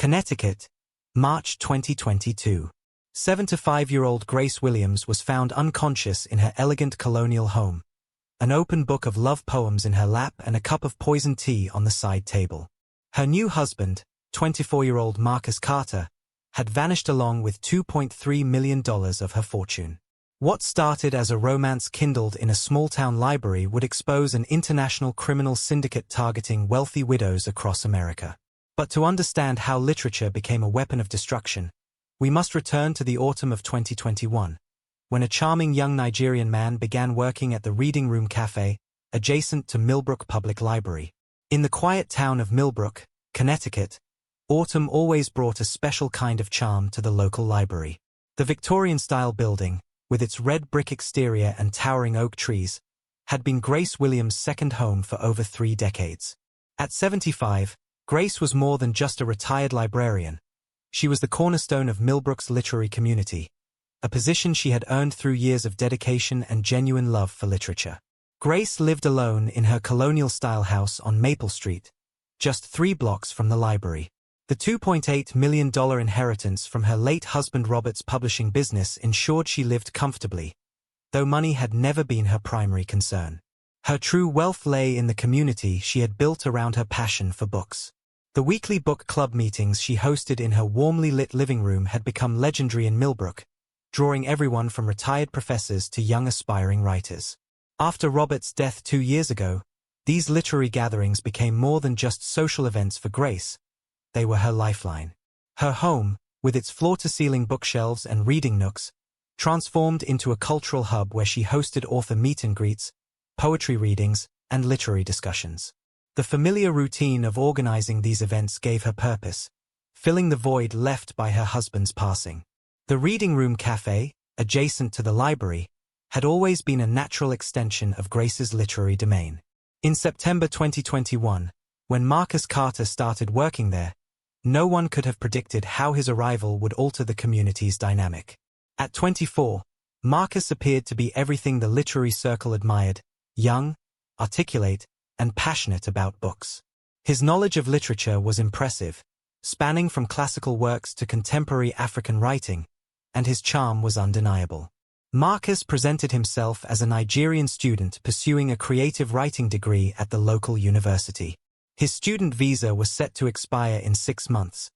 Connecticut, March 2022. 75-year-old Grace Williams was found unconscious in her elegant colonial home, an open book of love poems in her lap and a cup of poisoned tea on the side table. Her new husband, 24-year-old Marcus Carter, had vanished along with $2.3 million of her fortune. What started as a romance kindled in a small-town library would expose an international criminal syndicate targeting wealthy widows across America. But to understand how literature became a weapon of destruction, we must return to the autumn of 2021, when a charming young Nigerian man began working at the Reading Room Café, adjacent to Millbrook Public Library. In the quiet town of Millbrook, Connecticut, autumn always brought a special kind of charm to the local library. The Victorian-style building, with its red brick exterior and towering oak trees, had been Grace Williams' second home for over 3 decades. At 75, Grace was more than just a retired librarian. She was the cornerstone of Millbrook's literary community, a position she had earned through years of dedication and genuine love for literature. Grace lived alone in her colonial-style house on Maple Street, just 3 blocks from the library. The $2.8 million inheritance from her late husband Robert's publishing business ensured she lived comfortably, though money had never been her primary concern. Her true wealth lay in the community she had built around her passion for books. The weekly book club meetings she hosted in her warmly lit living room had become legendary in Millbrook, drawing everyone from retired professors to young aspiring writers. After Robert's death 2 years ago, these literary gatherings became more than just social events for Grace. They were her lifeline. Her home, with its floor-to-ceiling bookshelves and reading nooks, transformed into a cultural hub where she hosted author meet-and-greets, poetry readings, and literary discussions. The familiar routine of organizing these events gave her purpose, filling the void left by her husband's passing. The Reading Room Café, adjacent to the library, had always been a natural extension of Grace's literary domain. In September 2021, when Marcus Carter started working there, no one could have predicted how his arrival would alter the community's dynamic. At 24, Marcus appeared to be everything the literary circle admired: young, articulate, and passionate about books. His knowledge of literature was impressive, spanning from classical works to contemporary African writing, and his charm was undeniable. Marcus presented himself as a Nigerian student pursuing a creative writing degree at the local university. His student visa was set to expire in 6 months,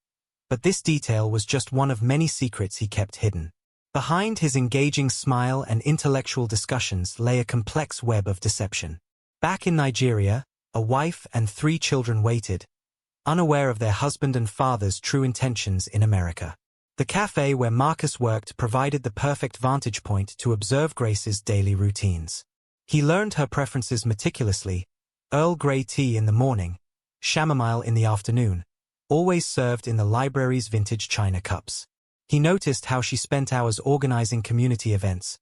but this detail was just one of many secrets he kept hidden. Behind his engaging smile and intellectual discussions lay a complex web of deception. Back in Nigeria, a wife and 3 children waited, unaware of their husband and father's true intentions in America. The cafe where Marcus worked provided the perfect vantage point to observe Grace's daily routines. He learned her preferences meticulously: Earl Grey tea in the morning, chamomile in the afternoon, always served in the library's vintage china cups. He noticed how she spent hours organizing community events,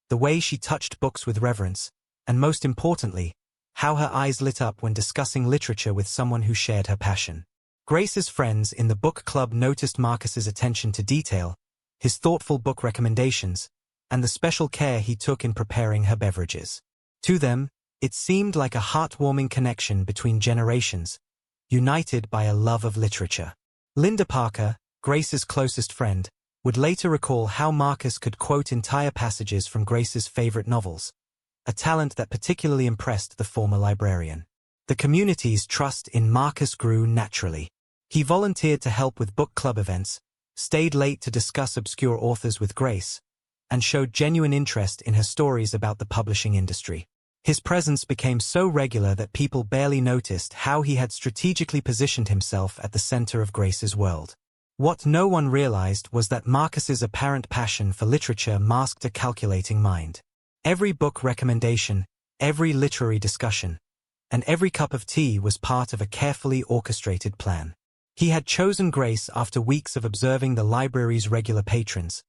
the way she touched books with reverence, and most importantly, how her eyes lit up when discussing literature with someone who shared her passion. Grace's friends in the book club noticed Marcus's attention to detail, his thoughtful book recommendations, and the special care he took in preparing her beverages. To them, it seemed like a heartwarming connection between generations, united by a love of literature. Linda Parker, Grace's closest friend, would later recall how Marcus could quote entire passages from Grace's favorite novels, a talent that particularly impressed the former librarian. The community's trust in Marcus grew naturally. He volunteered to help with book club events, stayed late to discuss obscure authors with Grace, and showed genuine interest in her stories about the publishing industry. His presence became so regular that people barely noticed how he had strategically positioned himself at the center of Grace's world. What no one realized was that Marcus's apparent passion for literature masked a calculating mind. Every book recommendation, every literary discussion, and every cup of tea was part of a carefully orchestrated plan. He had chosen Grace after weeks of observing the library's regular patrons,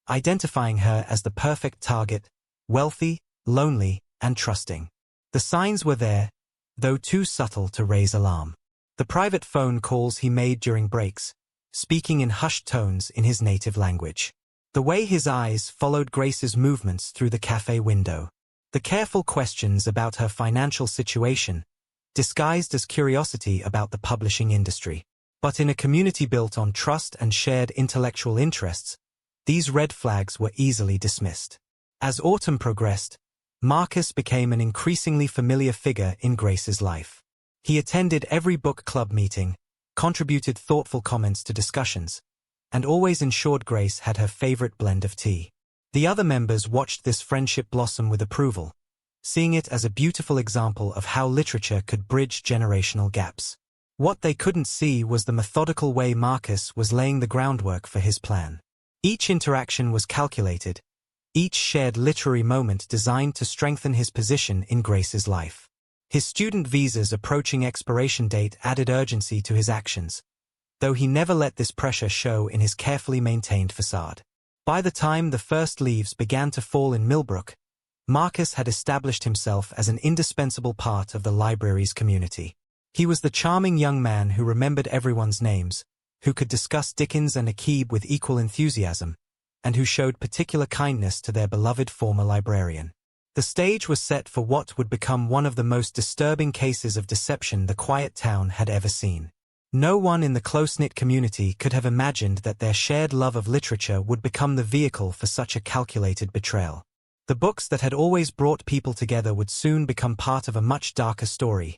identifying her as the perfect target: wealthy, lonely, and trusting. The signs were there, though too subtle to raise alarm. The private phone calls he made during breaks, speaking in hushed tones in his native language. The way his eyes followed Grace's movements through the cafe window. The careful questions about her financial situation, disguised as curiosity about the publishing industry. But in a community built on trust and shared intellectual interests, these red flags were easily dismissed. As autumn progressed, Marcus became an increasingly familiar figure in Grace's life. He attended every book club meeting, contributed thoughtful comments to discussions, and always ensured Grace had her favorite blend of tea. The other members watched this friendship blossom with approval, seeing it as a beautiful example of how literature could bridge generational gaps. What they couldn't see was the methodical way Marcus was laying the groundwork for his plan. Each interaction was calculated, each shared literary moment designed to strengthen his position in Grace's life. His student visa's approaching expiration date added urgency to his actions, though he never let this pressure show in his carefully maintained facade. By the time the first leaves began to fall in Millbrook, Marcus had established himself as an indispensable part of the library's community. He was the charming young man who remembered everyone's names, who could discuss Dickens and Akib with equal enthusiasm, and who showed particular kindness to their beloved former librarian. The stage was set for what would become one of the most disturbing cases of deception the quiet town had ever seen. No one in the close-knit community could have imagined that their shared love of literature would become the vehicle for such a calculated betrayal. The books that had always brought people together would soon become part of a much darker story,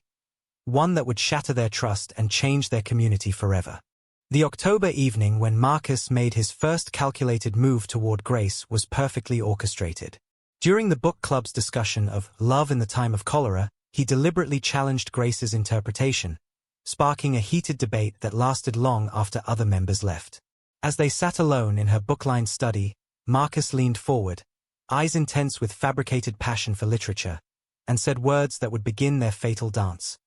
one that would shatter their trust and change their community forever. The October evening when Marcus made his first calculated move toward Grace was perfectly orchestrated. During the book club's discussion of Love in the Time of Cholera, he deliberately challenged Grace's interpretation, sparking a heated debate that lasted long after other members left. As they sat alone in her book-lined study, Marcus leaned forward, eyes intense with fabricated passion for literature, and said words that would begin their fatal dance.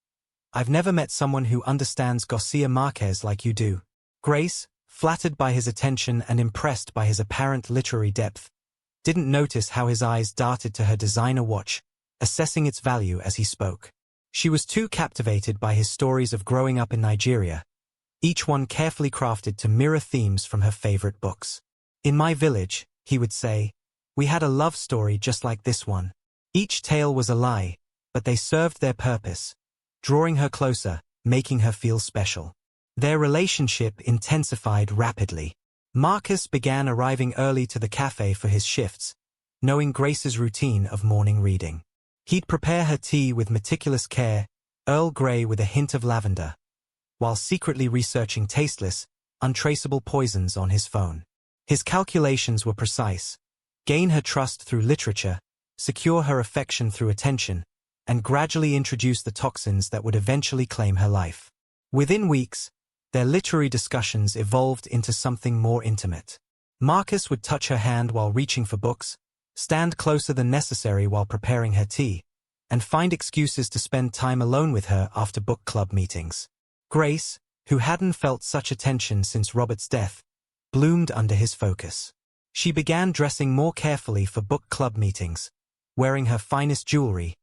"I've never met someone who understands Garcia Marquez like you do." Grace, flattered by his attention and impressed by his apparent literary depth, didn't notice how his eyes darted to her designer watch, assessing its value as he spoke. She was too captivated by his stories of growing up in Nigeria, each one carefully crafted to mirror themes from her favorite books. "In my village," he would say, "we had a love story just like this one. Each tale was a lie, but they served their purpose, drawing her closer, making her feel special." Their relationship intensified rapidly. Marcus began arriving early to the café for his shifts, knowing Grace's routine of morning reading. He'd prepare her tea with meticulous care, Earl Grey with a hint of lavender, while secretly researching tasteless, untraceable poisons on his phone. His calculations were precise: gain her trust through literature, secure her affection through attention, and gradually introduce the toxins that would eventually claim her life. Within weeks, their literary discussions evolved into something more intimate. Marcus would touch her hand while reaching for books, stand closer than necessary while preparing her tea, and find excuses to spend time alone with her after book club meetings. Grace, who hadn't felt such attention since Robert's death, bloomed under his focus. She began dressing more carefully for book club meetings, wearing her finest jewelry,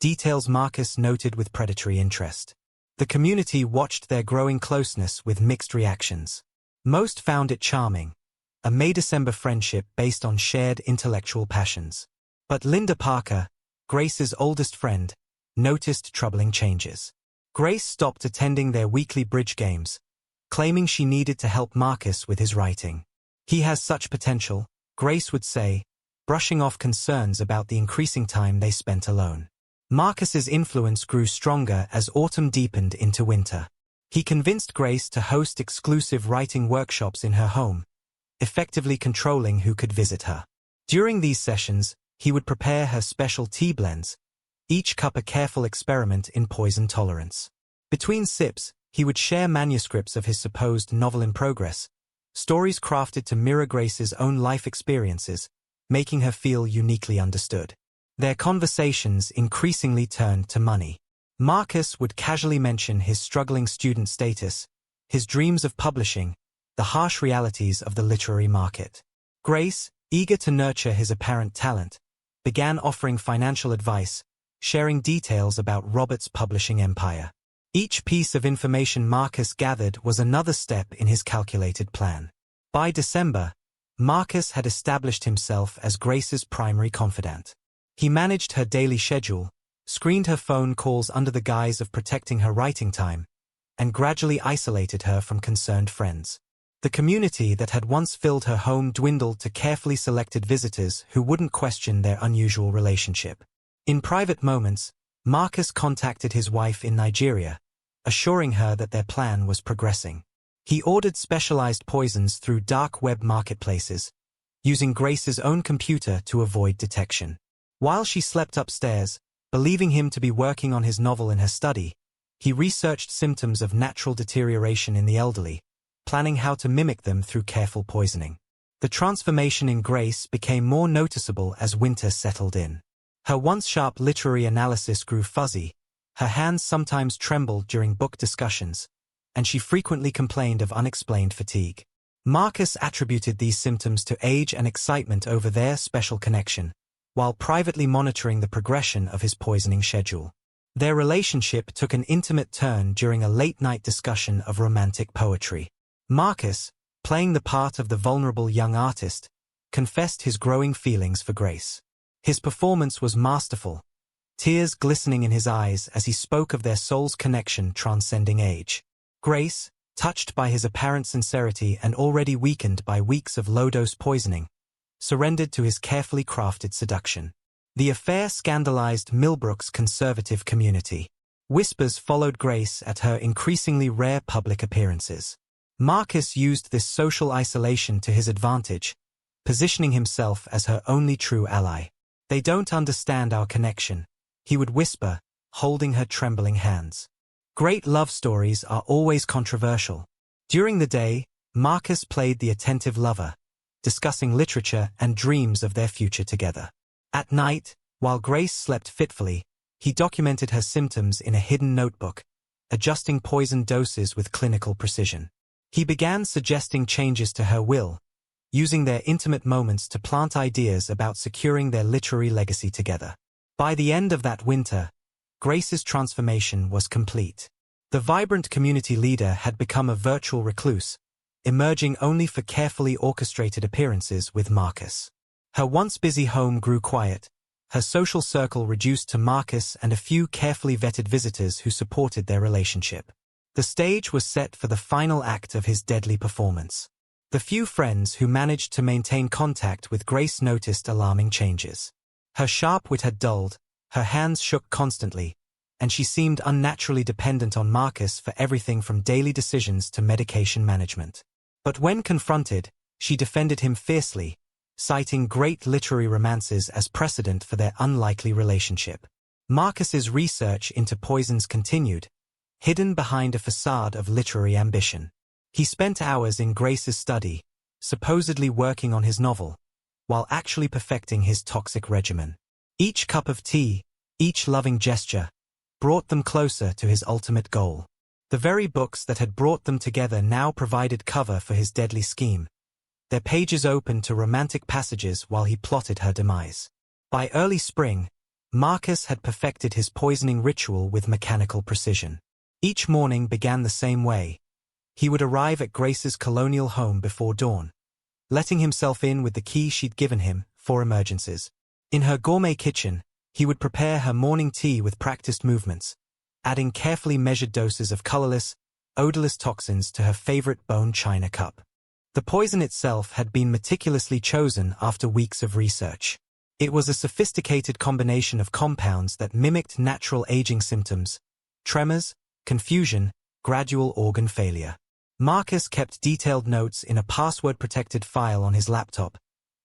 details Marcus noted with predatory interest. The community watched their growing closeness with mixed reactions. Most found it charming, a May-December friendship based on shared intellectual passions. But Linda Parker, Grace's oldest friend, noticed troubling changes. Grace stopped attending their weekly bridge games, claiming she needed to help Marcus with his writing. "He has such potential," Grace would say, brushing off concerns about the increasing time they spent alone. Marcus's influence grew stronger as autumn deepened into winter. He convinced Grace to host exclusive writing workshops in her home, effectively controlling who could visit her. During these sessions, he would prepare her special tea blends, each cup a careful experiment in poison tolerance. Between sips, he would share manuscripts of his supposed novel in progress, stories crafted to mirror Grace's own life experiences, making her feel uniquely understood. Their conversations increasingly turned to money. Marcus would casually mention his struggling student status, his dreams of publishing, the harsh realities of the literary market. Grace, eager to nurture his apparent talent, began offering financial advice, sharing details about Robert's publishing empire. Each piece of information Marcus gathered was another step in his calculated plan. By December, Marcus had established himself as Grace's primary confidant. He managed her daily schedule, screened her phone calls under the guise of protecting her writing time, and gradually isolated her from concerned friends. The community that had once filled her home dwindled to carefully selected visitors who wouldn't question their unusual relationship. In private moments, Marcus contacted his wife in Nigeria, assuring her that their plan was progressing. He ordered specialized poisons through dark web marketplaces, using Grace's own computer to avoid detection. While she slept upstairs, believing him to be working on his novel in her study, he researched symptoms of natural deterioration in the elderly, planning how to mimic them through careful poisoning. The transformation in Grace became more noticeable as winter settled in. Her once sharp literary analysis grew fuzzy, her hands sometimes trembled during book discussions, and she frequently complained of unexplained fatigue. Marcus attributed these symptoms to age and excitement over their special connection, while privately monitoring the progression of his poisoning schedule. Their relationship took an intimate turn during a late-night discussion of romantic poetry. Marcus, playing the part of the vulnerable young artist, confessed his growing feelings for Grace. His performance was masterful, tears glistening in his eyes as he spoke of their soul's connection transcending age. Grace, touched by his apparent sincerity and already weakened by weeks of low-dose poisoning, surrendered to his carefully crafted seduction. The affair scandalized Millbrook's conservative community. Whispers followed Grace at her increasingly rare public appearances. Marcus used this social isolation to his advantage, positioning himself as her only true ally. "They don't understand our connection," he would whisper, holding her trembling hands. Great love stories are always controversial. During the day, Marcus played the attentive lover, discussing literature and dreams of their future together. At night, while Grace slept fitfully, he documented her symptoms in a hidden notebook, adjusting poison doses with clinical precision. He began suggesting changes to her will, using their intimate moments to plant ideas about securing their literary legacy together. By the end of that winter, Grace's transformation was complete. The vibrant community leader had become a virtual recluse, emerging only for carefully orchestrated appearances with Marcus. Her once busy home grew quiet, her social circle reduced to Marcus and a few carefully vetted visitors who supported their relationship. The stage was set for the final act of his deadly performance. The few friends who managed to maintain contact with Grace noticed alarming changes. Her sharp wit had dulled, her hands shook constantly, and she seemed unnaturally dependent on Marcus for everything from daily decisions to medication management. But when confronted, she defended him fiercely, citing great literary romances as precedent for their unlikely relationship. Marcus's research into poisons continued, hidden behind a facade of literary ambition. He spent hours in Grace's study, supposedly working on his novel, while actually perfecting his toxic regimen. Each cup of tea, each loving gesture, brought them closer to his ultimate goal. The very books that had brought them together now provided cover for his deadly scheme, their pages open to romantic passages while he plotted her demise. By early spring, Marcus had perfected his poisoning ritual with mechanical precision. Each morning began the same way. He would arrive at Grace's colonial home before dawn, letting himself in with the key she'd given him for emergencies. In her gourmet kitchen, he would prepare her morning tea with practiced movements, adding carefully measured doses of colorless, odorless toxins to her favorite bone china cup. The poison itself had been meticulously chosen after weeks of research. It was a sophisticated combination of compounds that mimicked natural aging symptoms: tremors, confusion, gradual organ failure. Marcus kept detailed notes in a password-protected file on his laptop,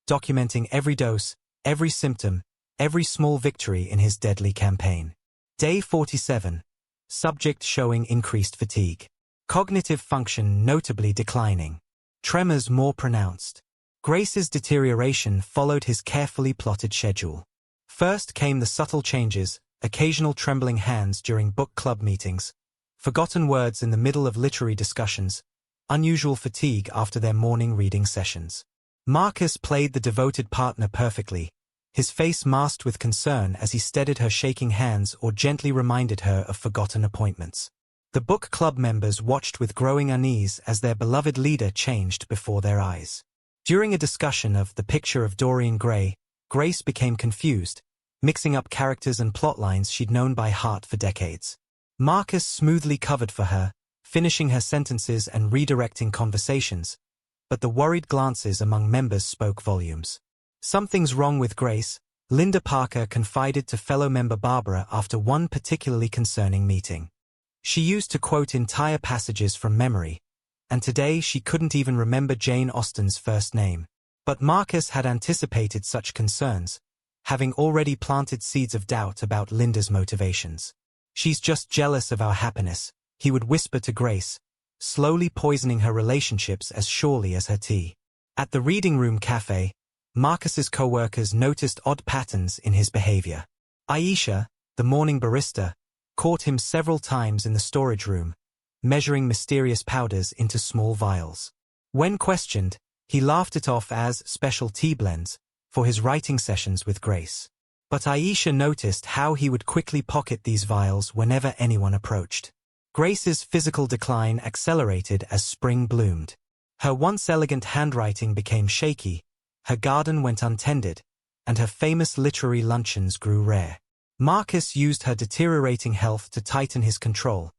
documenting every dose, every symptom, every small victory in his deadly campaign. Day 47. Subject showing increased fatigue. Cognitive function notably declining. Tremors more pronounced. Grace's deterioration followed his carefully plotted schedule. First came the subtle changes, occasional trembling hands during book club meetings, forgotten words in the middle of literary discussions, unusual fatigue after their morning reading sessions. Marcus played the devoted partner perfectly, his face masked with concern as he steadied her shaking hands or gently reminded her of forgotten appointments. The book club members watched with growing unease as their beloved leader changed before their eyes. During a discussion of The Picture of Dorian Gray, Grace became confused, mixing up characters and plot lines she'd known by heart for decades. Marcus smoothly covered for her, finishing her sentences and redirecting conversations, but the worried glances among members spoke volumes. "Something's wrong with Grace," Linda Parker confided to fellow member Barbara after one particularly concerning meeting. She used to quote entire passages from memory, and today she couldn't even remember Jane Austen's first name. But Marcus had anticipated such concerns, having already planted seeds of doubt about Linda's motivations. "She's just jealous of our happiness," he would whisper to Grace, slowly poisoning her relationships as surely as her tea. At the reading room café, Marcus's co-workers noticed odd patterns in his behavior. Aisha, the morning barista, caught him several times in the storage room, measuring mysterious powders into small vials. When questioned, he laughed it off as special tea blends for his writing sessions with Grace. But Aisha noticed how he would quickly pocket these vials whenever anyone approached. Grace's physical decline accelerated as spring bloomed. Her once elegant handwriting became shaky, her garden went untended, and her famous literary luncheons grew rare. Marcus used her deteriorating health to tighten his control,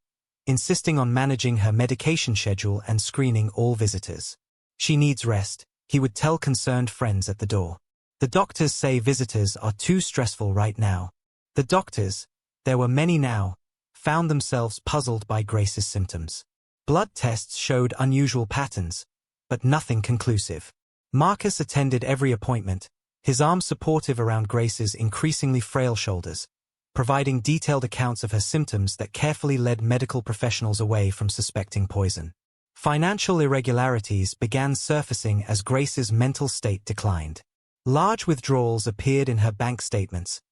insisting on managing her medication schedule and screening all visitors. "She needs rest," he would tell concerned friends at the door. "The doctors say visitors are too stressful right now." The doctors, there were many now, found themselves puzzled by Grace's symptoms. Blood tests showed unusual patterns, but nothing conclusive. Marcus attended every appointment, his arm supportive around Grace's increasingly frail shoulders, providing detailed accounts of her symptoms that carefully led medical professionals away from suspecting poison. Financial irregularities began surfacing as Grace's mental state declined. Large withdrawals appeared in her bank statements,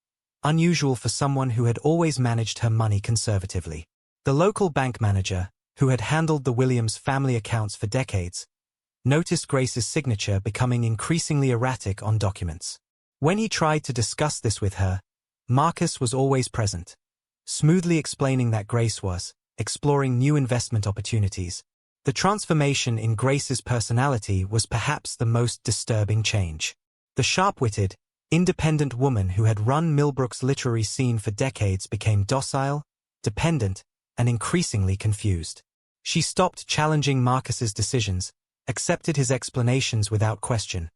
unusual for someone who had always managed her money conservatively. The local bank manager, who had handled the Williams family accounts for decades, noticed Grace's signature becoming increasingly erratic on documents. When he tried to discuss this with her, Marcus was always present, smoothly explaining that Grace was exploring new investment opportunities. The transformation in Grace's personality was perhaps the most disturbing change. The sharp-witted, independent woman who had run Millbrook's literary scene for decades became docile, dependent, and increasingly confused. She stopped challenging Marcus's decisions, accepted his explanations without question,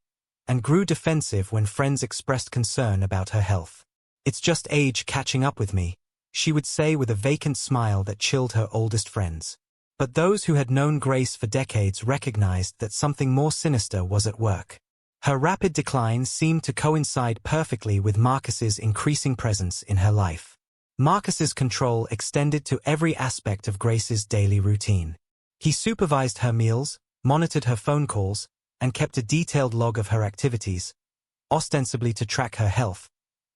and grew defensive when friends expressed concern about her health. "It's just age catching up with me," she would say with a vacant smile that chilled her oldest friends. But those who had known Grace for decades recognized that something more sinister was at work. Her rapid decline seemed to coincide perfectly with Marcus's increasing presence in her life. Marcus's control extended to every aspect of Grace's daily routine. He supervised her meals, monitored her phone calls, and kept a detailed log of her activities, ostensibly to track her health,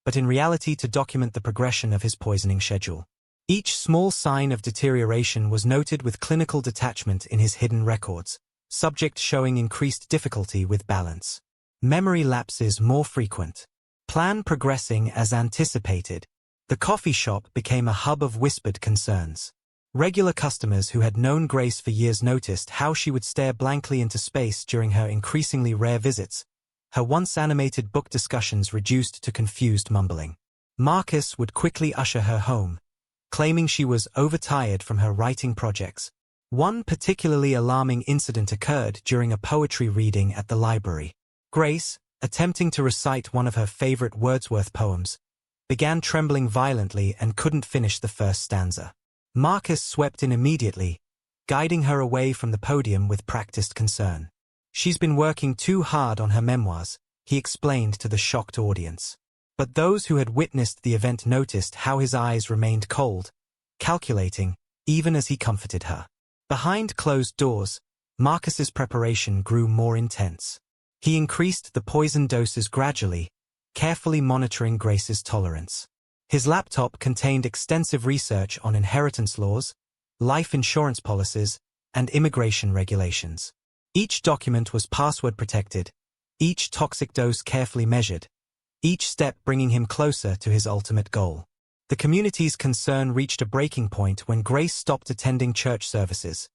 but in reality to document the progression of his poisoning schedule. Each small sign of deterioration was noted with clinical detachment in his hidden records, subject showing increased difficulty with balance. Memory lapses more frequent. Plan progressing as anticipated. The coffee shop became a hub of whispered concerns. Regular customers who had known Grace for years noticed how she would stare blankly into space during her increasingly rare visits, her once animated book discussions reduced to confused mumbling. Marcus would quickly usher her home, claiming she was overtired from her writing projects. One particularly alarming incident occurred during a poetry reading at the library. Grace, attempting to recite one of her favorite Wordsworth poems, began trembling violently and couldn't finish the first stanza. Marcus swept in immediately, guiding her away from the podium with practiced concern. "She's been working too hard on her memoirs," he explained to the shocked audience. But those who had witnessed the event noticed how his eyes remained cold, calculating, even as he comforted her. Behind closed doors, Marcus's preparation grew more intense. He increased the poison doses gradually, carefully monitoring Grace's tolerance. His laptop contained extensive research on inheritance laws, life insurance policies, and immigration regulations. Each document was password protected, each toxic dose carefully measured, each step bringing him closer to his ultimate goal. The community's concern reached a breaking point when Grace stopped attending church services,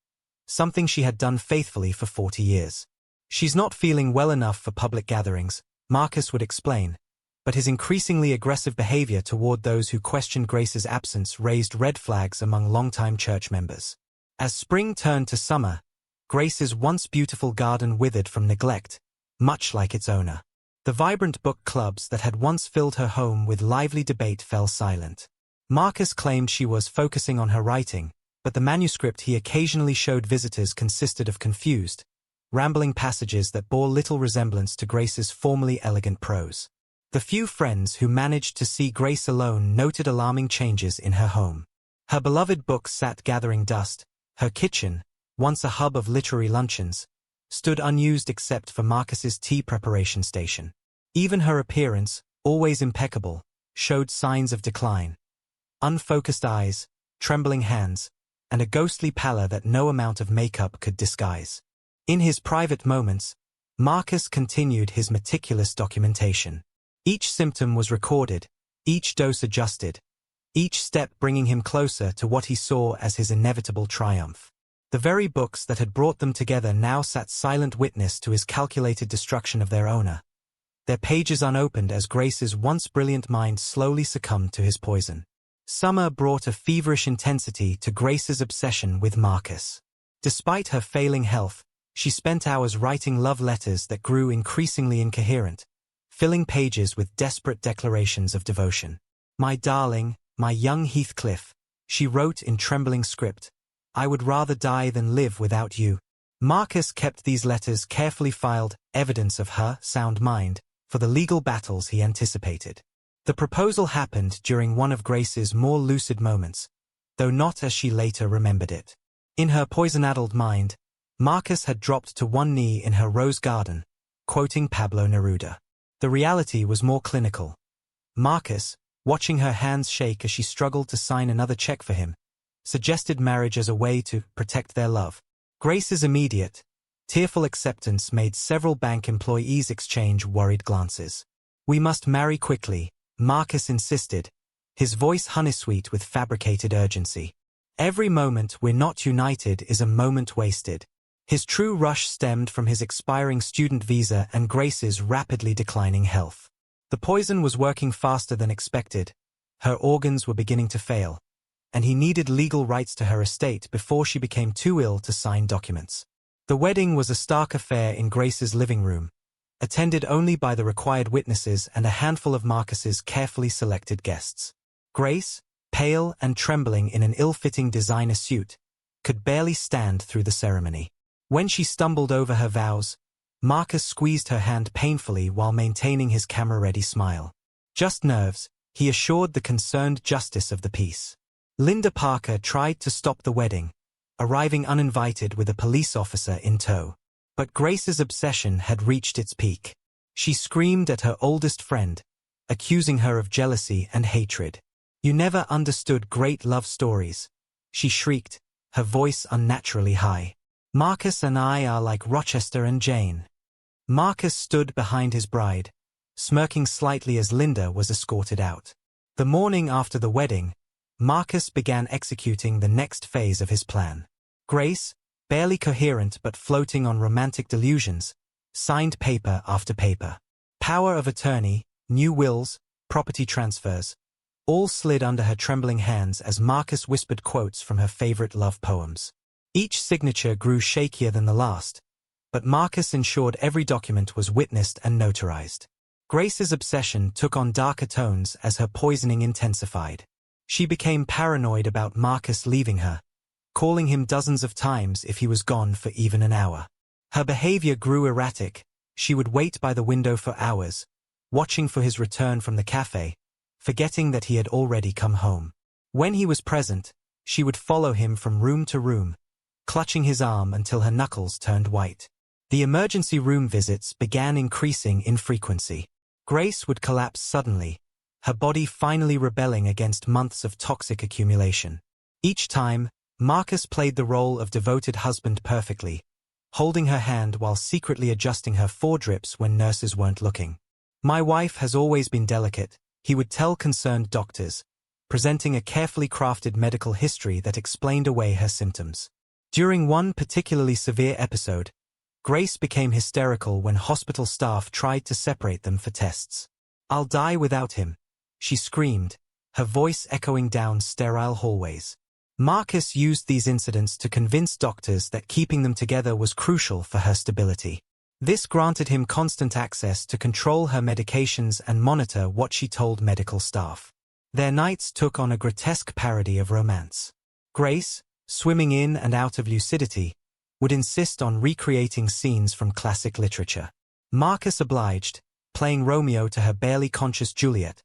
something she had done faithfully for 40 years. "She's not feeling well enough for public gatherings," Marcus would explain, but his increasingly aggressive behavior toward those who questioned Grace's absence raised red flags among longtime church members. As spring turned to summer, Grace's once beautiful garden withered from neglect, much like its owner. The vibrant book clubs that had once filled her home with lively debate fell silent. Marcus claimed she was focusing on her writing, but the manuscript he occasionally showed visitors consisted of confused, rambling passages that bore little resemblance to Grace's formerly elegant prose. The few friends who managed to see Grace alone noted alarming changes in her home. Her beloved books sat gathering dust. Her kitchen, once a hub of literary luncheons, stood unused except for Marcus's tea preparation station. Even her appearance, always impeccable, showed signs of decline. Unfocused eyes, trembling hands, and a ghostly pallor that no amount of makeup could disguise. In his private moments, Marcus continued his meticulous documentation. Each symptom was recorded, each dose adjusted, each step bringing him closer to what he saw as his inevitable triumph. The very books that had brought them together now sat silent witness to his calculated destruction of their owner, their pages unopened as Grace's once brilliant mind slowly succumbed to his poison. Summer brought a feverish intensity to Grace's obsession with Marcus. Despite her failing health, she spent hours writing love letters that grew increasingly incoherent, filling pages with desperate declarations of devotion. "My darling, my young Heathcliff," she wrote in trembling script, "I would rather die than live without you." Marcus kept these letters carefully filed, evidence of her sound mind, for the legal battles he anticipated. The proposal happened during one of Grace's more lucid moments, though not as she later remembered it. In her poison-addled mind, Marcus had dropped to one knee in her rose garden, quoting Pablo Neruda. The reality was more clinical. Marcus, watching her hands shake as she struggled to sign another check for him, suggested marriage as a way to protect their love. Grace's immediate, tearful acceptance made several bank employees exchange worried glances. "We must marry quickly," Marcus insisted, his voice honey-sweet with fabricated urgency. "Every moment we're not united is a moment wasted." His true rush stemmed from his expiring student visa and Grace's rapidly declining health. The poison was working faster than expected, her organs were beginning to fail, and he needed legal rights to her estate before she became too ill to sign documents. The wedding was a stark affair in Grace's living room, attended only by the required witnesses and a handful of Marcus's carefully selected guests. Grace, pale and trembling in an ill-fitting designer suit, could barely stand through the ceremony. When she stumbled over her vows, Marcus squeezed her hand painfully while maintaining his camera-ready smile. "Just nerves," he assured the concerned justice of the peace. Linda Parker tried to stop the wedding, arriving uninvited with a police officer in tow. But Grace's obsession had reached its peak. She screamed at her oldest friend, accusing her of jealousy and hatred. "You never understood great love stories," she shrieked, her voice unnaturally high. "Marcus and I are like Rochester and Jane." Marcus stood behind his bride, smirking slightly as Linda was escorted out. The morning after the wedding, Marcus began executing the next phase of his plan. Grace, barely coherent but floating on romantic delusions, signed paper after paper. Power of attorney, new wills, property transfers, all slid under her trembling hands as Marcus whispered quotes from her favorite love poems. Each signature grew shakier than the last, but Marcus ensured every document was witnessed and notarized. Grace's obsession took on darker tones as her poisoning intensified. She became paranoid about Marcus leaving her, calling him dozens of times if he was gone for even an hour. Her behavior grew erratic. She would wait by the window for hours, watching for his return from the café, forgetting that he had already come home. When he was present, she would follow him from room to room, clutching his arm until her knuckles turned white. The emergency room visits began increasing in frequency. Grace would collapse suddenly, her body finally rebelling against months of toxic accumulation. Each time, Marcus played the role of devoted husband perfectly, holding her hand while secretly adjusting her foredrips when nurses weren't looking. "My wife has always been delicate," he would tell concerned doctors, presenting a carefully crafted medical history that explained away her symptoms. During one particularly severe episode, Grace became hysterical when hospital staff tried to separate them for tests. "I'll die without him," she screamed, her voice echoing down sterile hallways. Marcus used these incidents to convince doctors that keeping them together was crucial for her stability. This granted him constant access to control her medications and monitor what she told medical staff. Their nights took on a grotesque parody of romance. Grace, swimming in and out of lucidity, would insist on recreating scenes from classic literature. Marcus obliged, playing Romeo to her barely conscious Juliet,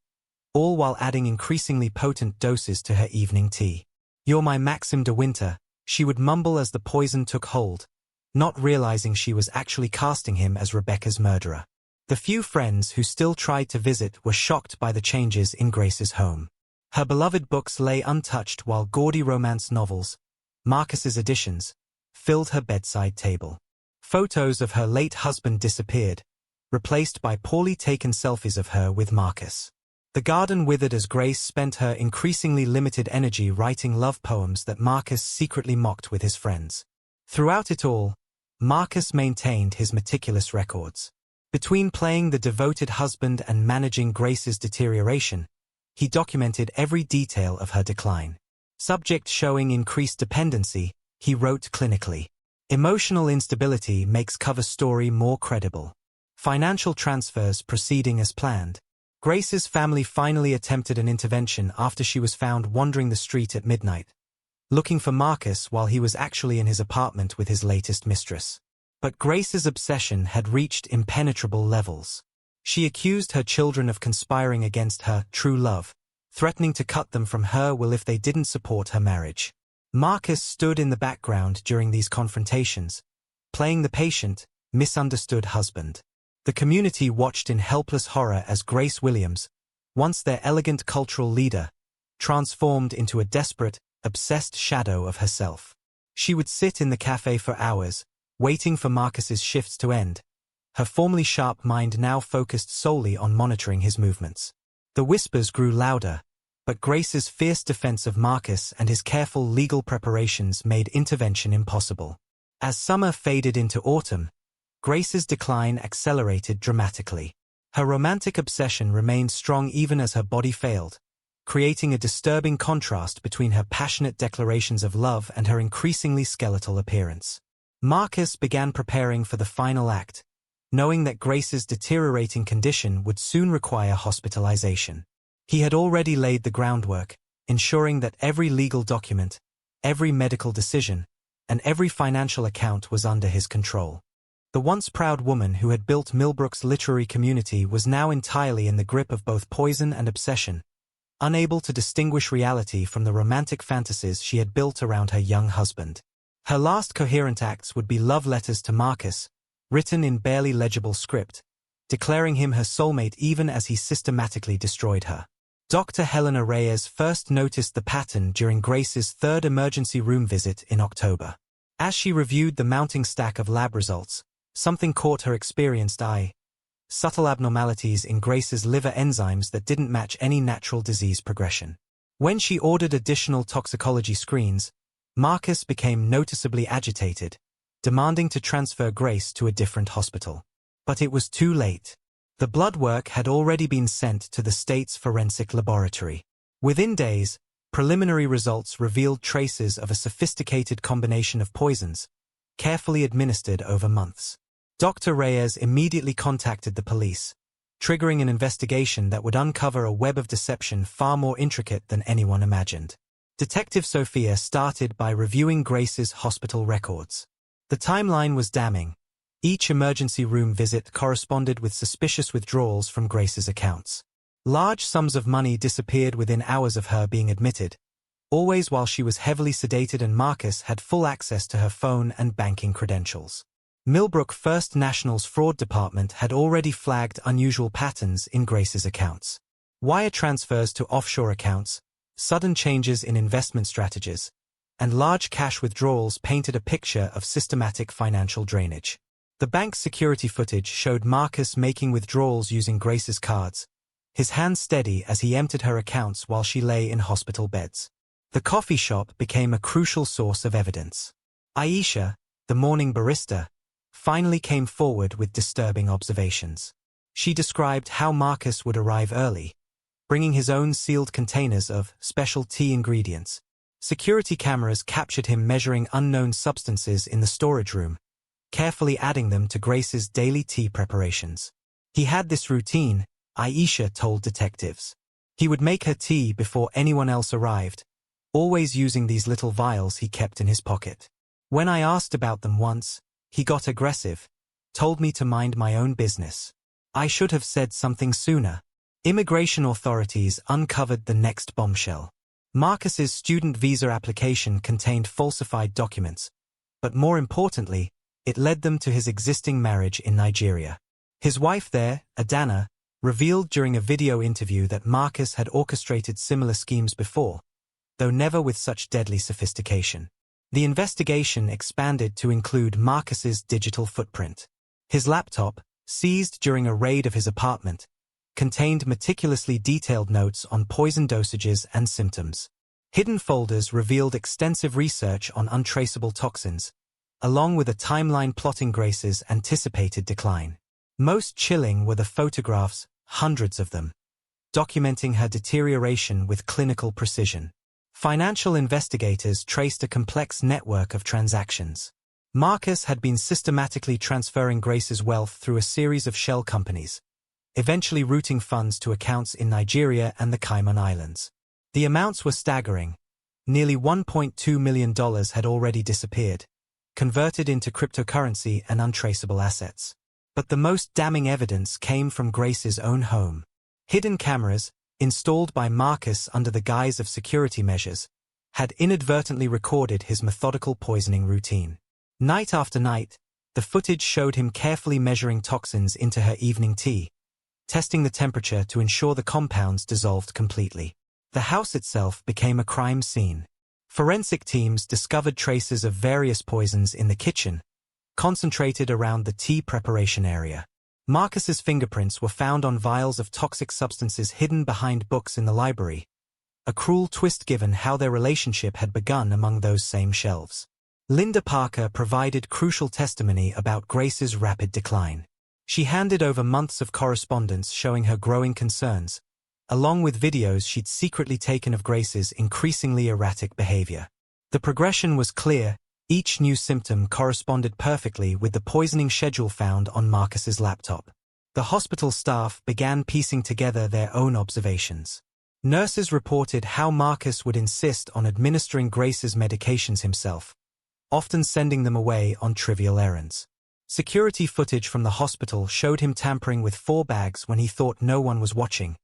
all while adding increasingly potent doses to her evening tea. "You're my Maxim de Winter," she would mumble as the poison took hold, not realizing she was actually casting him as Rebecca's murderer. The few friends who still tried to visit were shocked by the changes in Grace's home. Her beloved books lay untouched while gaudy romance novels, Marcus's editions, filled her bedside table. Photos of her late husband disappeared, replaced by poorly taken selfies of her with Marcus. The garden withered as Grace spent her increasingly limited energy writing love poems that Marcus secretly mocked with his friends. Throughout it all, Marcus maintained his meticulous records. Between playing the devoted husband and managing Grace's deterioration, he documented every detail of her decline. Subject showing increased dependency, he wrote clinically. Emotional instability makes cover story more credible. Financial transfers proceeding as planned. Grace's family finally attempted an intervention after she was found wandering the street at midnight, looking for Marcus while he was actually in his apartment with his latest mistress. But Grace's obsession had reached impenetrable levels. She accused her children of conspiring against her true love, threatening to cut them from her will if they didn't support her marriage. Marcus stood in the background during these confrontations, playing the patient, misunderstood husband. The community watched in helpless horror as Grace Williams, once their elegant cultural leader, transformed into a desperate, obsessed shadow of herself. She would sit in the café for hours, waiting for Marcus's shifts to end, her formerly sharp mind now focused solely on monitoring his movements. The whispers grew louder, but Grace's fierce defense of Marcus and his careful legal preparations made intervention impossible. As summer faded into autumn, Grace's decline accelerated dramatically. Her romantic obsession remained strong even as her body failed, creating a disturbing contrast between her passionate declarations of love and her increasingly skeletal appearance. Marcus began preparing for the final act, knowing that Grace's deteriorating condition would soon require hospitalization. He had already laid the groundwork, ensuring that every legal document, every medical decision, and every financial account was under his control. The once proud woman who had built Millbrook's literary community was now entirely in the grip of both poison and obsession, unable to distinguish reality from the romantic fantasies she had built around her young husband. Her last coherent acts would be love letters to Marcus, written in barely legible script, declaring him her soulmate even as he systematically destroyed her. Dr. Helena Reyes first noticed the pattern during Grace's third emergency room visit in October. As she reviewed the mounting stack of lab results, something caught her experienced eye: subtle abnormalities in Grace's liver enzymes that didn't match any natural disease progression. When she ordered additional toxicology screens, Marcus became noticeably agitated, demanding to transfer Grace to a different hospital. But it was too late. The blood work had already been sent to the state's forensic laboratory. Within days, preliminary results revealed traces of a sophisticated combination of poisons, carefully administered over months. Dr. Reyes immediately contacted the police, triggering an investigation that would uncover a web of deception far more intricate than anyone imagined. Detective Sophia started by reviewing Grace's hospital records. The timeline was damning. Each emergency room visit corresponded with suspicious withdrawals from Grace's accounts. Large sums of money disappeared within hours of her being admitted, always while she was heavily sedated, and Marcus had full access to her phone and banking credentials. Millbrook First National's fraud department had already flagged unusual patterns in Grace's accounts. Wire transfers to offshore accounts, sudden changes in investment strategies, and large cash withdrawals painted a picture of systematic financial drainage. The bank's security footage showed Marcus making withdrawals using Grace's cards, his hands steady as he emptied her accounts while she lay in hospital beds. The coffee shop became a crucial source of evidence. Aisha, the morning barista, finally came forward with disturbing observations. She described how Marcus would arrive early, bringing his own sealed containers of special tea ingredients, Security cameras captured him measuring unknown substances in the storage room, carefully adding them to Grace's daily tea preparations. He had this routine, Aisha told detectives. He would make her tea before anyone else arrived, always using these little vials he kept in his pocket. When I asked about them once, he got aggressive, told me to mind my own business. I should have said something sooner. Immigration authorities uncovered the next bombshell. Marcus's student visa application contained falsified documents, but more importantly, it led them to his existing marriage in Nigeria. His wife there, Adana, revealed during a video interview that Marcus had orchestrated similar schemes before, though never with such deadly sophistication. The investigation expanded to include Marcus's digital footprint. His laptop, seized during a raid of his apartment, contained meticulously detailed notes on poison dosages and symptoms. Hidden folders revealed extensive research on untraceable toxins, along with a timeline plotting Grace's anticipated decline. Most chilling were the photographs, hundreds of them, documenting her deterioration with clinical precision. Financial investigators traced a complex network of transactions. Marcus had been systematically transferring Grace's wealth through a series of shell companies, eventually routing funds to accounts in Nigeria and the Cayman Islands. The amounts were staggering. Nearly $1.2 million had already disappeared, converted into cryptocurrency and untraceable assets. But the most damning evidence came from Grace's own home. Hidden cameras, installed by Marcus under the guise of security measures, had inadvertently recorded his methodical poisoning routine. Night after night, the footage showed him carefully measuring toxins into her evening tea, testing the temperature to ensure the compounds dissolved completely. The house itself became a crime scene. Forensic teams discovered traces of various poisons in the kitchen, concentrated around the tea preparation area. Marcus's fingerprints were found on vials of toxic substances hidden behind books in the library, a cruel twist given how their relationship had begun among those same shelves. Linda Parker provided crucial testimony about Grace's rapid decline. She handed over months of correspondence showing her growing concerns, along with videos she'd secretly taken of Grace's increasingly erratic behavior. The progression was clear. Each new symptom corresponded perfectly with the poisoning schedule found on Marcus's laptop. The hospital staff began piecing together their own observations. Nurses reported how Marcus would insist on administering Grace's medications himself, often sending them away on trivial errands. Security footage from the hospital showed him tampering with 4 bags when he thought no one was watching,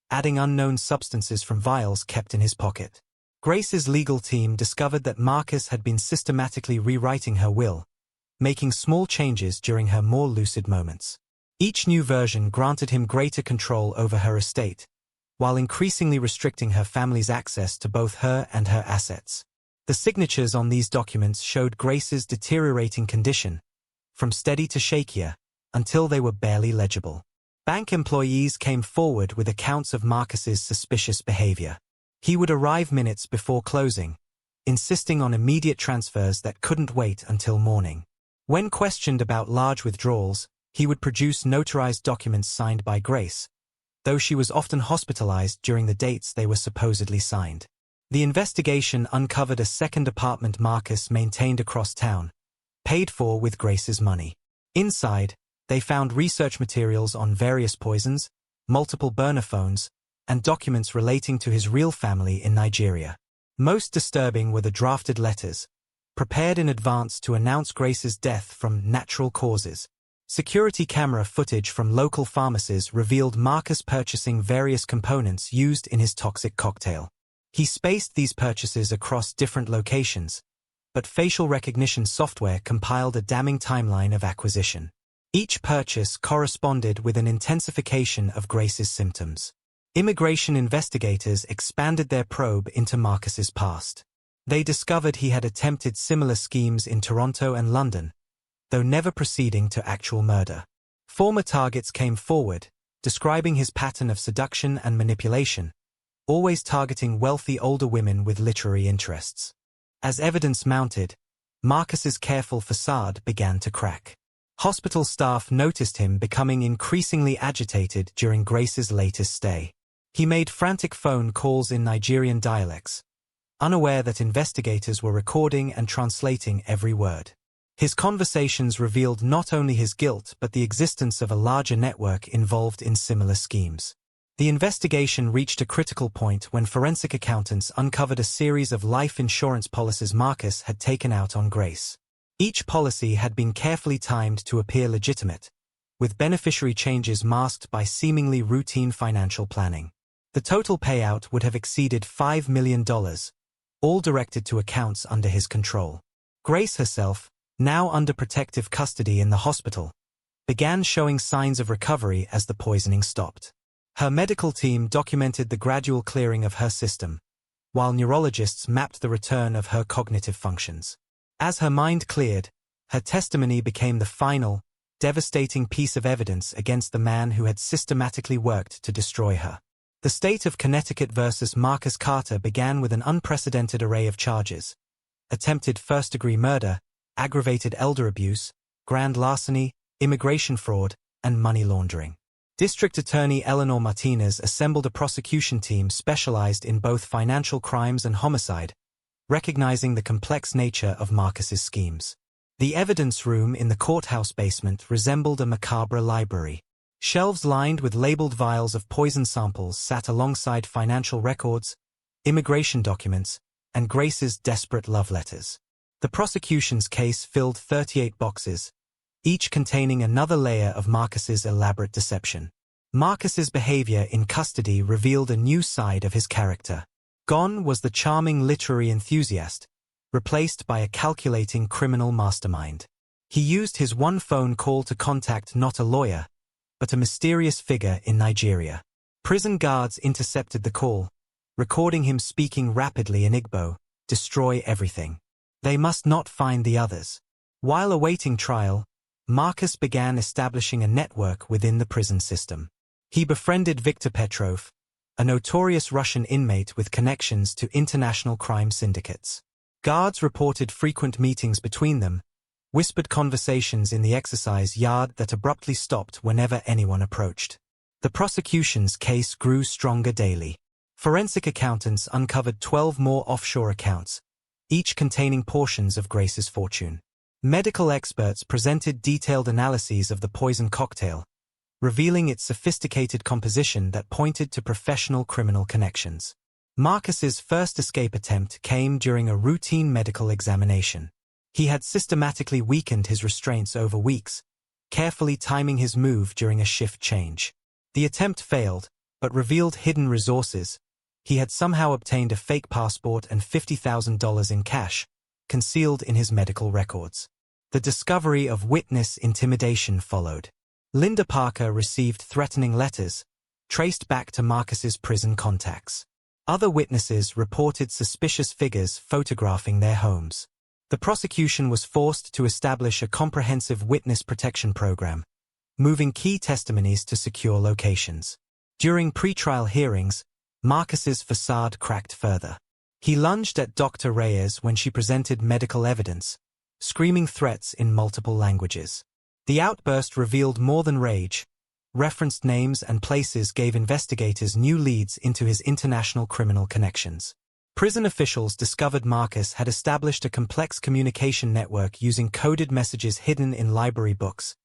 adding unknown substances from vials kept in his pocket. Grace's legal team discovered that Marcus had been systematically rewriting her will, making small changes during her more lucid moments. Each new version granted him greater control over her estate, while increasingly restricting her family's access to both her and her assets. The signatures on these documents showed Grace's deteriorating condition, from steady to shakier, until they were barely legible. Bank employees came forward with accounts of Marcus's suspicious behavior. He would arrive minutes before closing, insisting on immediate transfers that couldn't wait until morning. When questioned about large withdrawals, he would produce notarized documents signed by Grace, though she was often hospitalized during the dates they were supposedly signed. The investigation uncovered a second apartment Marcus maintained across town, paid for with Grace's money. Inside, they found research materials on various poisons, multiple burner phones, and documents relating to his real family in Nigeria. Most disturbing were the drafted letters, prepared in advance to announce Grace's death from natural causes. Security camera footage from local pharmacies revealed Marcus purchasing various components used in his toxic cocktail. He spaced these purchases across different locations, but facial recognition software compiled a damning timeline of acquisition. Each purchase corresponded with an intensification of Grace's symptoms. Immigration investigators expanded their probe into Marcus's past. They discovered he had attempted similar schemes in Toronto and London, though never proceeding to actual murder. Former targets came forward, describing his pattern of seduction and manipulation, always targeting wealthy older women with literary interests. As evidence mounted, Marcus's careful facade began to crack. Hospital staff noticed him becoming increasingly agitated during Grace's latest stay. He made frantic phone calls in Nigerian dialects, unaware that investigators were recording and translating every word. His conversations revealed not only his guilt but the existence of a larger network involved in similar schemes. The investigation reached a critical point when forensic accountants uncovered a series of life insurance policies Marcus had taken out on Grace. Each policy had been carefully timed to appear legitimate, with beneficiary changes masked by seemingly routine financial planning. The total payout would have exceeded $5 million, all directed to accounts under his control. Grace herself, now under protective custody in the hospital, began showing signs of recovery as the poisoning stopped. Her medical team documented the gradual clearing of her system, while neurologists mapped the return of her cognitive functions. As her mind cleared, her testimony became the final, devastating piece of evidence against the man who had systematically worked to destroy her. The state of Connecticut versus Marcus Carter began with an unprecedented array of charges: attempted first-degree murder, aggravated elder abuse, grand larceny, immigration fraud, and money laundering. District Attorney Eleanor Martinez assembled a prosecution team specialized in both financial crimes and homicide, recognizing the complex nature of Marcus's schemes. The evidence room in the courthouse basement resembled a macabre library. Shelves lined with labeled vials of poison samples sat alongside financial records, immigration documents, and Grace's desperate love letters. The prosecution's case filled 38 boxes, each containing another layer of Marcus's elaborate deception. Marcus's behavior in custody revealed a new side of his character. Gone was the charming literary enthusiast, replaced by a calculating criminal mastermind. He used his one phone call to contact not a lawyer, but a mysterious figure in Nigeria. Prison guards intercepted the call, recording him speaking rapidly in Igbo, "Destroy everything. They must not find the others." While awaiting trial, Marcus began establishing a network within the prison system. He befriended Viktor Petrov, a notorious Russian inmate with connections to international crime syndicates. Guards reported frequent meetings between them, whispered conversations in the exercise yard that abruptly stopped whenever anyone approached. The prosecution's case grew stronger daily. Forensic accountants uncovered 12 more offshore accounts, each containing portions of Grace's fortune. Medical experts presented detailed analyses of the poison cocktail, revealing its sophisticated composition that pointed to professional criminal connections. Marcus's first escape attempt came during a routine medical examination. He had systematically weakened his restraints over weeks, carefully timing his move during a shift change. The attempt failed, but revealed hidden resources. He had somehow obtained a fake passport and $50,000 in cash, concealed in his medical records. The discovery of witness intimidation followed. Linda Parker received threatening letters, traced back to Marcus's prison contacts. Other witnesses reported suspicious figures photographing their homes. The prosecution was forced to establish a comprehensive witness protection program, moving key testimonies to secure locations. During pretrial hearings, Marcus's facade cracked further. He lunged at Dr. Reyes when she presented medical evidence, screaming threats in multiple languages. The outburst revealed more than rage. Referenced names and places gave investigators new leads into his international criminal connections. Prison officials discovered Marcus had established a complex communication network using coded messages hidden in library books,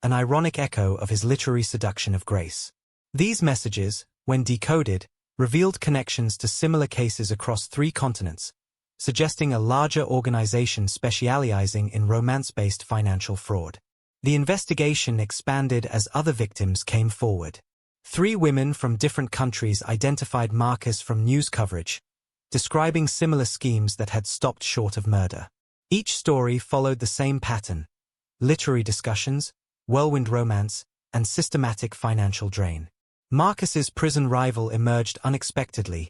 an ironic echo of his literary seduction of Grace. These messages, when decoded, revealed connections to similar cases across 3 continents, suggesting a larger organization specializing in romance-based financial fraud. The investigation expanded as other victims came forward. 3 women from different countries identified Marcus from news coverage, describing similar schemes that had stopped short of murder. Each story followed the same pattern: literary discussions, whirlwind romance, and systematic financial drain. Marcus's prison rival emerged unexpectedly,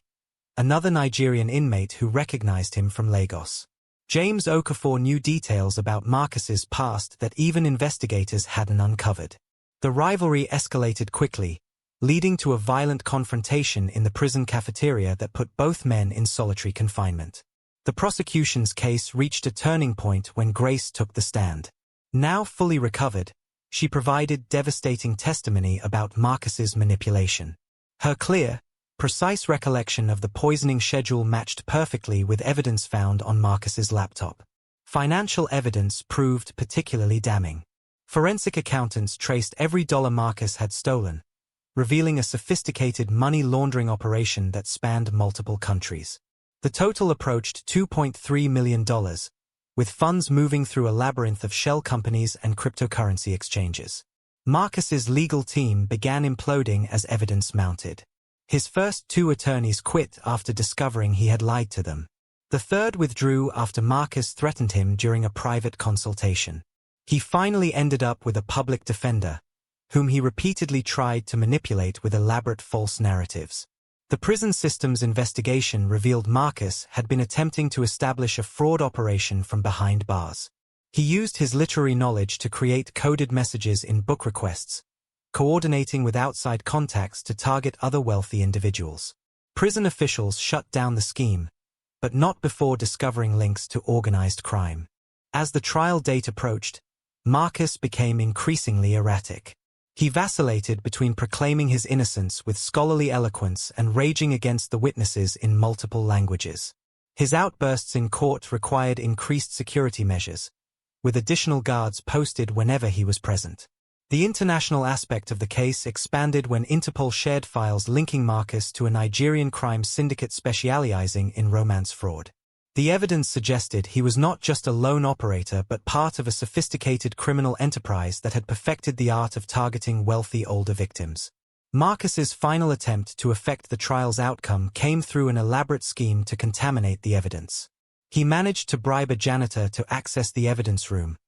another Nigerian inmate who recognized him from Lagos. James Okafor knew details about Marcus's past that even investigators hadn't uncovered. The rivalry escalated quickly, leading to a violent confrontation in the prison cafeteria that put both men in solitary confinement. The prosecution's case reached a turning point when Grace took the stand. Now fully recovered, she provided devastating testimony about Marcus's manipulation. Her clear, Precise recollection of the poisoning schedule matched perfectly with evidence found on Marcus's laptop. Financial evidence proved particularly damning. Forensic accountants traced every dollar Marcus had stolen, revealing a sophisticated money laundering operation that spanned multiple countries. The total approached $2.3 million, with funds moving through a labyrinth of shell companies and cryptocurrency exchanges. Marcus's legal team began imploding as evidence mounted. His first two attorneys quit after discovering he had lied to them. The third withdrew after Marcus threatened him during a private consultation. He finally ended up with a public defender, whom he repeatedly tried to manipulate with elaborate false narratives. The prison system's investigation revealed Marcus had been attempting to establish a fraud operation from behind bars. He used his literary knowledge to create coded messages in book requests, coordinating with outside contacts to target other wealthy individuals. Prison officials shut down the scheme, but not before discovering links to organized crime. As the trial date approached, Marcus became increasingly erratic. He vacillated between proclaiming his innocence with scholarly eloquence and raging against the witnesses in multiple languages. His outbursts in court required increased security measures, with additional guards posted whenever he was present. The international aspect of the case expanded when Interpol shared files linking Marcus to a Nigerian crime syndicate specializing in romance fraud. The evidence suggested he was not just a lone operator but part of a sophisticated criminal enterprise that had perfected the art of targeting wealthy older victims. Marcus's final attempt to affect the trial's outcome came through an elaborate scheme to contaminate the evidence. He managed to bribe a janitor to access the evidence room,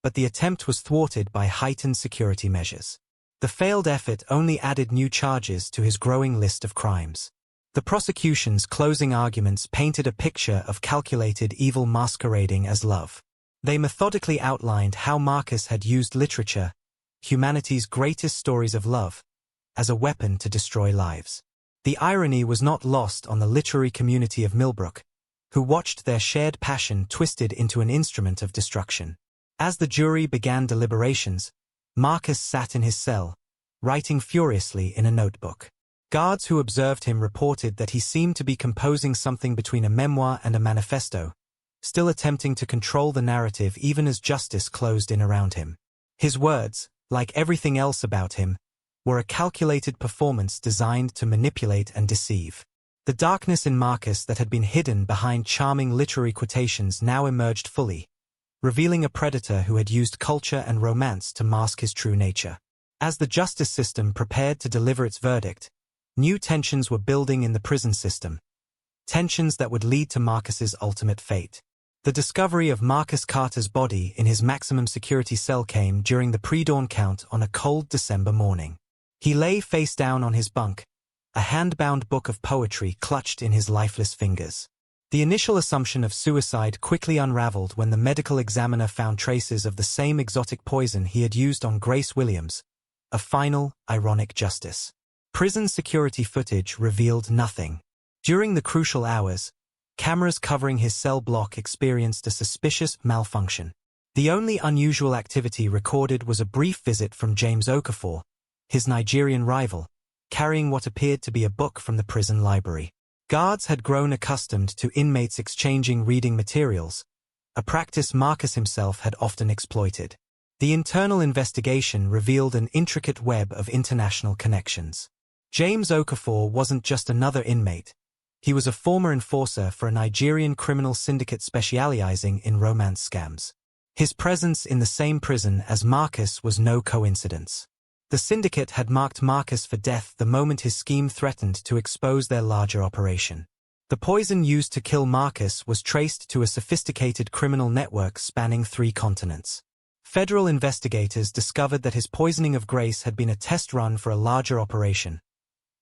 but the attempt was thwarted by heightened security measures. The failed effort only added new charges to his growing list of crimes. The prosecution's closing arguments painted a picture of calculated evil masquerading as love. They methodically outlined how Marcus had used literature, humanity's greatest stories of love, as a weapon to destroy lives. The irony was not lost on the literary community of Millbrook, who watched their shared passion twisted into an instrument of destruction. As the jury began deliberations, Marcus sat in his cell, writing furiously in a notebook. Guards who observed him reported that he seemed to be composing something between a memoir and a manifesto, still attempting to control the narrative even as justice closed in around him. His words, like everything else about him, were a calculated performance designed to manipulate and deceive. The darkness in Marcus that had been hidden behind charming literary quotations now emerged fully, revealing a predator who had used culture and romance to mask his true nature. As the justice system prepared to deliver its verdict, new tensions were building in the prison system, tensions that would lead to Marcus's ultimate fate. The discovery of Marcus Carter's body in his maximum security cell came during the pre-dawn count on a cold December morning. He lay face down on his bunk, a hand-bound book of poetry clutched in his lifeless fingers. The initial assumption of suicide quickly unraveled when the medical examiner found traces of the same exotic poison he had used on Grace Williams, a final, ironic justice. Prison security footage revealed nothing. During the crucial hours, cameras covering his cell block experienced a suspicious malfunction. The only unusual activity recorded was a brief visit from James Okafor, his Nigerian rival, carrying what appeared to be a book from the prison library. Guards had grown accustomed to inmates exchanging reading materials, a practice Marcus himself had often exploited. The internal investigation revealed an intricate web of international connections. James Okafor wasn't just another inmate. He was a former enforcer for a Nigerian criminal syndicate specializing in romance scams. His presence in the same prison as Marcus was no coincidence. The syndicate had marked Marcus for death the moment his scheme threatened to expose their larger operation. The poison used to kill Marcus was traced to a sophisticated criminal network spanning 3 continents. Federal investigators discovered that his poisoning of Grace had been a test run for a larger operation.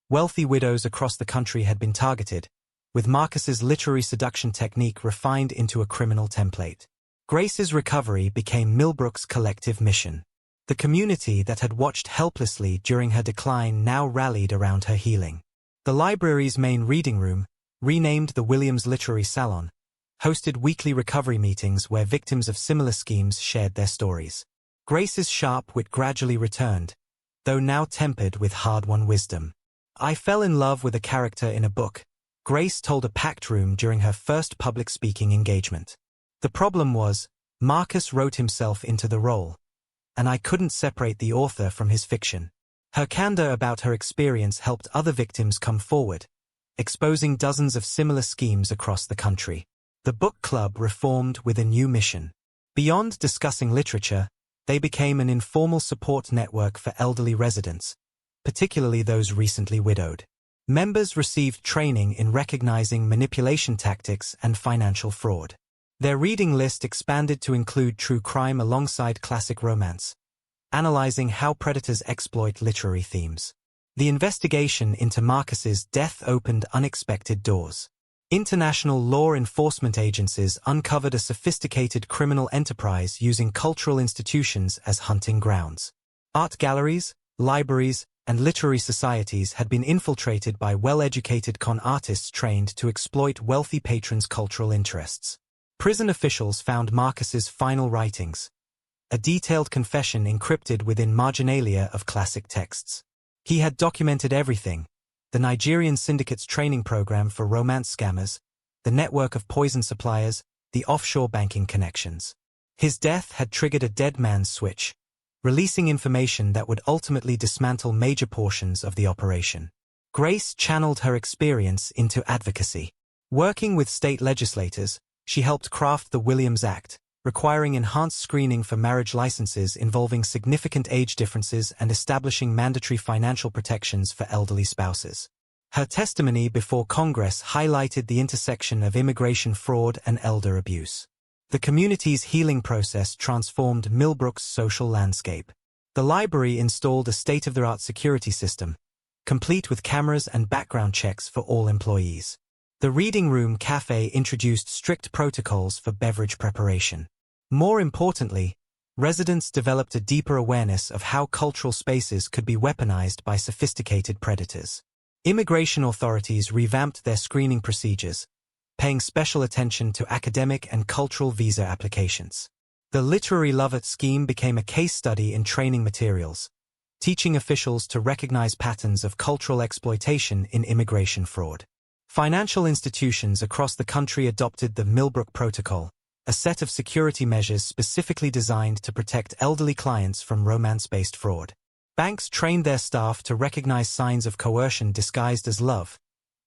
Wealthy widows across the country had been targeted, with Marcus's literary seduction technique refined into a criminal template. Grace's recovery became Millbrook's collective mission. The community that had watched helplessly during her decline now rallied around her healing. The library's main reading room, renamed the Williams Literary Salon, hosted weekly recovery meetings where victims of similar schemes shared their stories. Grace's sharp wit gradually returned, though now tempered with hard-won wisdom. I fell in love with a character in a book, Grace told a packed room during her first public speaking engagement. The problem was, Marcus wrote himself into the role, and I couldn't separate the author from his fiction. Her candor about her experience helped other victims come forward, exposing dozens of similar schemes across the country. The book club reformed with a new mission. Beyond discussing literature, they became an informal support network for elderly residents, particularly those recently widowed. Members received training in recognizing manipulation tactics and financial fraud. Their reading list expanded to include true crime alongside classic romance, analyzing how predators exploit literary themes. The investigation into Marcus's death opened unexpected doors. International law enforcement agencies uncovered a sophisticated criminal enterprise using cultural institutions as hunting grounds. Art galleries, libraries, and literary societies had been infiltrated by well-educated con artists trained to exploit wealthy patrons' cultural interests. Prison officials found Marcus's final writings, a detailed confession encrypted within marginalia of classic texts. He had documented everything: the Nigerian syndicate's training program for romance scammers, the network of poison suppliers, the offshore banking connections. His death had triggered a dead man's switch, releasing information that would ultimately dismantle major portions of the operation. Grace channeled her experience into advocacy. Working with state legislators, she helped craft the Williams Act, requiring enhanced screening for marriage licenses involving significant age differences and establishing mandatory financial protections for elderly spouses. Her testimony before Congress highlighted the intersection of immigration fraud and elder abuse. The community's healing process transformed Millbrook's social landscape. The library installed a state-of-the-art security system, complete with cameras and background checks for all employees. The Reading Room Café introduced strict protocols for beverage preparation. More importantly, residents developed a deeper awareness of how cultural spaces could be weaponized by sophisticated predators. Immigration authorities revamped their screening procedures, paying special attention to academic and cultural visa applications. The Literary Lovett scheme became a case study in training materials, teaching officials to recognize patterns of cultural exploitation in immigration fraud. Financial institutions across the country adopted the Millbrook Protocol, a set of security measures specifically designed to protect elderly clients from romance-based fraud. Banks trained their staff to recognize signs of coercion disguised as love,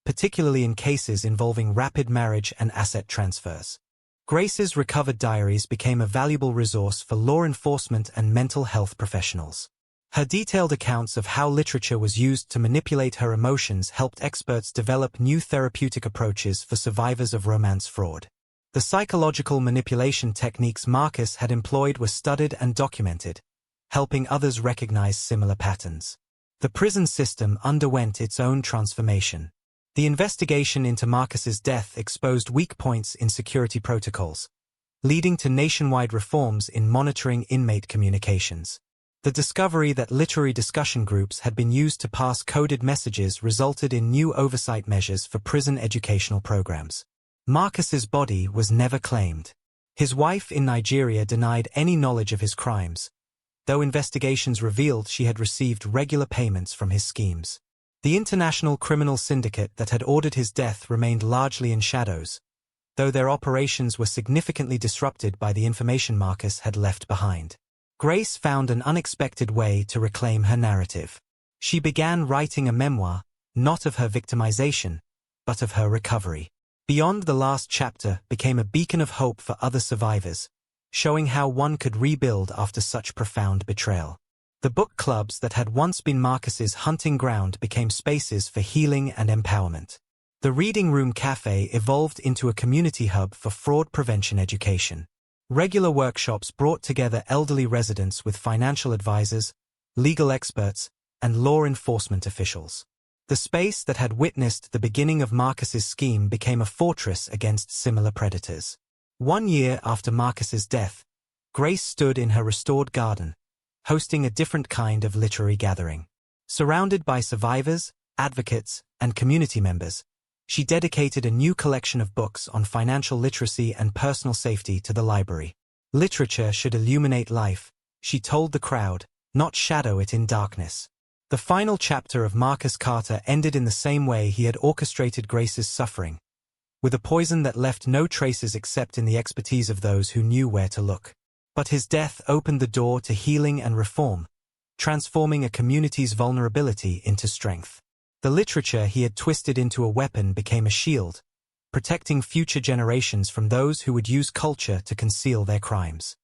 particularly in cases involving rapid marriage and asset transfers. Grace's recovered diaries became a valuable resource for law enforcement and mental health professionals. Her detailed accounts of how literature was used to manipulate her emotions helped experts develop new therapeutic approaches for survivors of romance fraud. The psychological manipulation techniques Marcus had employed were studied and documented, helping others recognize similar patterns. The prison system underwent its own transformation. The investigation into Marcus's death exposed weak points in security protocols, leading to nationwide reforms in monitoring inmate communications. The discovery that literary discussion groups had been used to pass coded messages resulted in new oversight measures for prison educational programs. Marcus's body was never claimed. His wife in Nigeria denied any knowledge of his crimes, though investigations revealed she had received regular payments from his schemes. The international criminal syndicate that had ordered his death remained largely in shadows, though their operations were significantly disrupted by the information Marcus had left behind. Grace found an unexpected way to reclaim her narrative. She began writing a memoir, not of her victimization, but of her recovery. Beyond the Last Chapter became a beacon of hope for other survivors, showing how one could rebuild after such profound betrayal. The book clubs that had once been Marcus's hunting ground became spaces for healing and empowerment. The Reading Room Café evolved into a community hub for fraud prevention education. Regular workshops brought together elderly residents with financial advisors, legal experts, and law enforcement officials. The space that had witnessed the beginning of Marcus's scheme became a fortress against similar predators. 1 year after Marcus's death, Grace stood in her restored garden, hosting a different kind of literary gathering. Surrounded by survivors, advocates, and community members, she dedicated a new collection of books on financial literacy and personal safety to the library. Literature should illuminate life, she told the crowd, not shadow it in darkness. The final chapter of Marcus Carter ended in the same way he had orchestrated Grace's suffering, with a poison that left no traces except in the expertise of those who knew where to look. But his death opened the door to healing and reform, transforming a community's vulnerability into strength. The literature he had twisted into a weapon became a shield, protecting future generations from those who would use culture to conceal their crimes.